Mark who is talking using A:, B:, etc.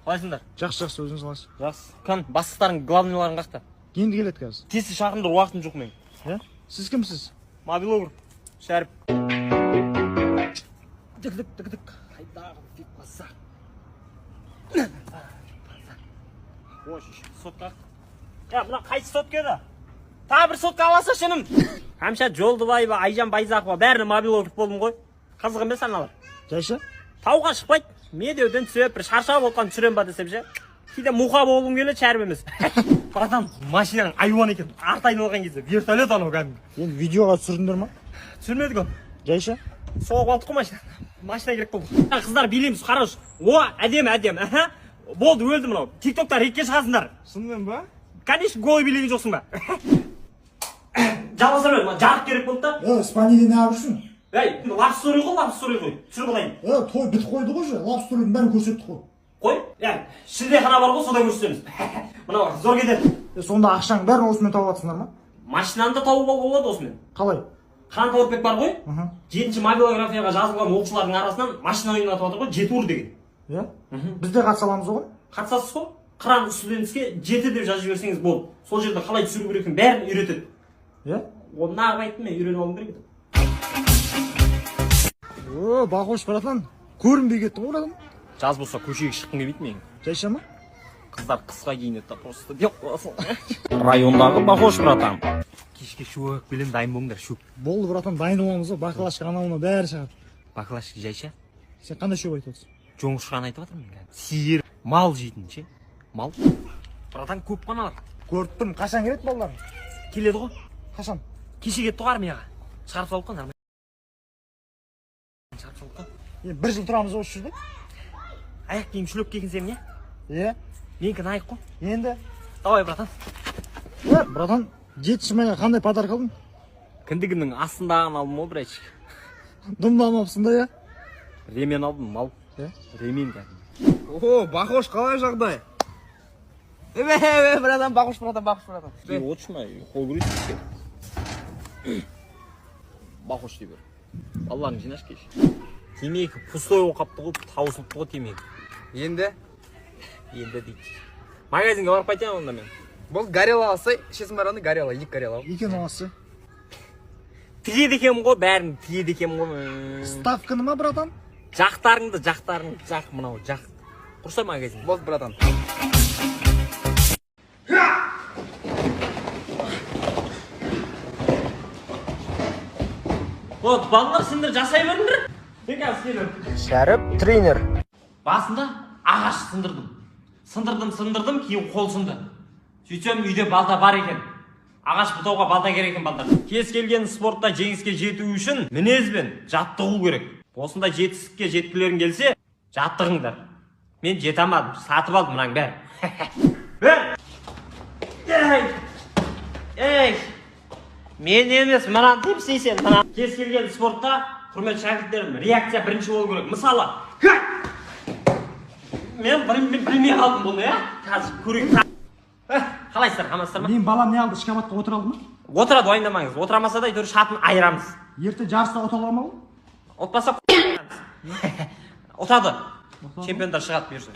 A: Қалайсыңдар?
B: Жақсы, өзіңіз қалайсыз?
A: Жақсы. Кім? Бастықтардың главныйларын қақта.
B: Енді келеді қазір.
A: Тесі шақырымдар уақытым жоқ мен.
B: Сіз кімсіз?
A: Мобилогр. Шәріп. Дік. Қайдағы фипаса. Ош, сотқа. Мына қайсы сотқа еді? Тағы бір сотқа аласа шыным. Қамшат Жолдыбаева, Айжан Байзақова бәріне мобилогр болдым ғой. Қызық емес аналар.
B: Жайша?
A: Тауға шықпайды. Медеуден түсіп, бір шаршап отқан түсірем ба десем ше. Кейде мұқа болғым келеді, шәріп емес. Братан, машинаң айуан екен. Арт айналған кезде вертолет анау кәдімгі.
B: Енді видеоға түсірдіңдер ма?
A: Түсірмедік оны.
B: Жайша?
A: Соғып алдық қой машина. Машина керек болды. Қыздар билейміз, қараш. О, әдемі. Болды, өлді мынау. Тиктокта рекке шығасыңдар.
B: Шынымен ба?
A: Конечно, голый билеген жоқсың ба? Жалғыздар өлі, жарық керек болды да.
B: Спанили не абырсың?
A: Әй, лап сторей ғой. Түсір қылайын.
B: Той бітіп қойды ғой же, лап сторейдің бәрін көрсетті қой.
A: Қой, шілдехана бар ғой, сода көрсетеміз. Мынау, зор кетеді.
B: Сонда ақшаң бәрін осымен тауып атсыңдар ма?
A: Машинаны да тауып алуға болады осымен.
B: Қалай?
A: Хан Тауырбек бар ғой, 7-ші мобилографияға жазылған оқушылардың арасынан машина ойнатып отыр ғой, 7 ур деген.
B: Біз де қатыса аламыз ғой?
A: Қатысасыз ғой, қыран студентске 7 деп жазып жіберсеңіз болды. Сол жерде қалай түсіру керектігін бәрін үйретеді. Оны нағып айттым мен, үйреніп алуым керек еді.
B: Бақош братан, көрінбей кетті ғой братан.
A: Жаз болса көшеге шыққым келмейді менің.
B: Жайша ма?
A: Қыздар қысқа киінеді да просто деп қоясың. Райондағы Бақош братан. Кешке шөк білем дайын болыңдар, шөк.
B: Болды братан, дайын боламыз ғой, бақылашқа анауына бәрі шығады.
A: Бақылашқа жайша?
B: Сен қандай шөк айтып отырсың?
A: Жоңышқан айтып жатырмын мен. Сиыр, мал жейтін ше. Мал. Братан көп қана алады.
B: Көріп тұрмын, қашан келеді балалар?
A: Келеді ғой.
B: Қашан?
A: Кеше кетті ғой армияға. Шығарып салып қой, нормально. Шығарып салып қой.
B: Бір жыл тұрамыз осы жерде?
A: Аяқ киім шүлек кигінсем не? Менікі найық қой.
B: Енді?
A: Давай, братан.
B: Братан, 7-ші майға қандай подарок алдың?
A: Кіндігімнің астындағын алдым ғой, братчик.
B: Дұмдамапсың да,
A: Ремен алдым, мал. Ремен кәдімгі.
C: Бақош, қалай жағдай? Братан, Бақош.
A: Отшыма, қол көрейсіз ке. Бақош дей бер. Балаларын жинаш кеш. Темекі пустой оқапты ғой, таусылыпты ғой темекі.
C: Енді
A: дейді. Магазинге барып қайтайын онда мен.
C: Бұл горело алсай, ішесің бараны горело, екі горело.
B: Екен аласы.
A: Тігеді екем ғой, бәрін тігеді екем ғой.
B: Ставканы ма, братан?
A: Жақтарыңды, жақ, мынау, жақ. Құрса магазин.
C: Болды, братан.
A: Вот, балалар сендер жасай беріңдер.
C: Шәріп, тренер.
A: Басында ағаш сындырдым, кейін қол сынды. Сөйтсем үйде балта бар екен. Ағаш бұтауға балта керек екен балдар. Кез келген спортта жеңіске жету үшін мінезбен жаттығу керек. Осындай жетістікке жеткілерің келсе, жаттығыңдар. Мен жете алмадым, сатып алдым мынаң бәрі. Ей! Мен емес, мынаны деп істейсен, мына. Кез келген спортта құрмет шәкірттерім, реакция бірінші болу керек. Мысалы, мен білмей қалдым бұны, қазір көрейік. Қалайсыздар, қамасыздар ма?
B: Мен балам не алды, шкабатқа отыр алды ма?
A: Отырады, ойындамаңыз. Отырамаса да үйдері шатын айырамыз.
B: Ерте жарыста ұта ала ма ол?
A: Отпаса ұтады. Чемпиондар шығады бұйырса.